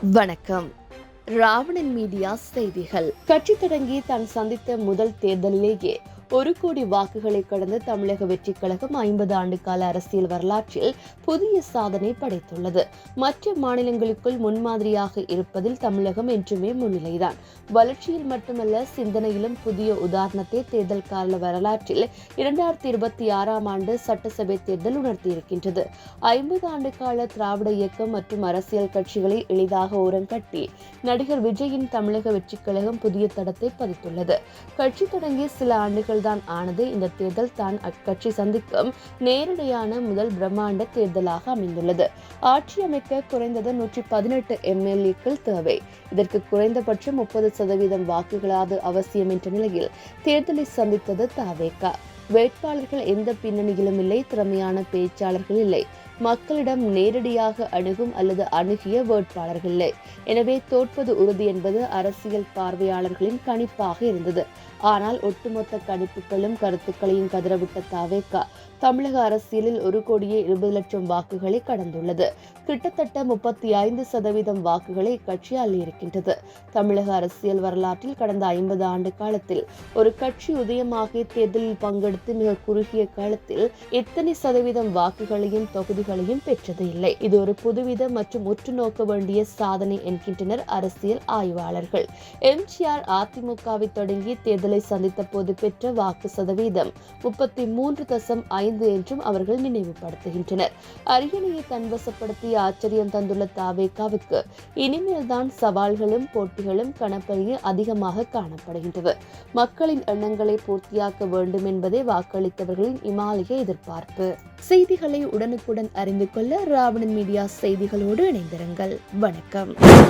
வணக்கம். ராவணன் மீடியா செய்திகள். கட்சி தொடங்கி தான் சந்தித்த முதல் தேர்தலிலேயே 1 கோடி வாக்குகளை கடந்து தமிழக வெற்றிக் கழகம் 50 ஆண்டு கால அரசியல் வரலாற்றில் புதிய சாதனை படைத்துள்ளது. மற்ற மாநிலங்களுக்குள் முன்மாதிரியாக இருப்பதில் தமிழகம் என்றுமே முன்னிலைதான். வளர்ச்சியில் மட்டுமல்ல, சிந்தனையிலும் புதிய உதாரணத்தை தேர்தல் கால வரலாற்றில் 2026ஆம் ஆண்டு சட்டசபை தேர்தல் உணர்த்தியிருக்கின்றது. 50 ஆண்டு கால திராவிட இயக்கம் மற்றும் அரசியல் கட்சிகளை எளிதாக ஓரங்கட்டி நடிகர் விஜயின் தமிழக வெற்றிக் கழகம் புதிய தடத்தை பதித்துள்ளது. கட்சி தொடங்கி சில ஆண்டுகள் தான் ஆனது. இந்த தேர்தல் தான் அக்கட்சி சந்திக்கும் நேரடியான முதல் பிரம்மாண்ட தேர்தலாக அமைந்துள்ளது. ஆட்சி அமைக்க குறைந்தது 118 எம்எல்ஏக்கள் தேவை. இதற்கு குறைந்தபட்சம் 30% வாக்குகளாவது அவசியம் என்ற நிலையில் தேர்தலை சந்தித்தது தவேக. வேட்பாளர்கள் எந்த பின்னணியிலும் இல்லை, திறமையான பேச்சாளர்கள் இல்லை, மக்களிடம் நேரடியாக அணுகும் அல்லது அணுகிய வேட்பாளர்கள் இல்லை. எனவே தோற்பது உறுதி என்பது அரசியல் பார்வையாளர்களின் கணிப்பாக இருந்தது. ஆனால் ஒட்டுமொத்த கணிப்புகளும் கருத்துக்களையும் கதறவிட்ட தவேக தமிழக அரசியலில் 1,20,00,000 வாக்குகளை கடந்துள்ளது. கிட்டத்தட்ட 35% வாக்குகளை இக்கட்சி அள்ளியிருக்கின்றது. தமிழக அரசியல் வரலாற்றில் கடந்த 50 ஆண்டு காலத்தில் ஒரு கட்சி உதயமாகி தேர்தலில் பங்கெடுத்து மிக குறுகிய காலத்தில் எத்தனை சதவீதம் வாக்குகளையும் தொகுதிகளையும் பெற்றது இல்லை. இது ஒரு புதுவித மற்றும் உற்று நோக்க வேண்டிய சாதனை என்கின்றனர் அரசியல் ஆய்வாளர்கள். எம்ஜிஆர் அதிமுகவை தொடங்கி தேர்தலை சந்தித்த போது பெற்ற வாக்கு சதவீதம் 33.5 என்றும் அவர்கள் நினைவுபடுத்துகின்றனர். அரியணையை தன்வசப்படுத்தி ஆச்சரியம் தந்துள்ள தவேகவுக்கு இனிமேல் தான் சவால்களும் போட்டிகளும் கணப்பரிய அதிகமாக காணப்படுகின்றது. மக்களின் எண்ணங்களை பூர்த்தியாக்க வேண்டும் என்பதே வாக்களித்தவர்களின் இமாலய எதிர்பார்ப்பு. செய்திகளை உடனுக்குடன் அறிந்து கொள்ள ராவணன் மீடியா செய்திகளோடு இணைந்திருங்கள். வணக்கம்.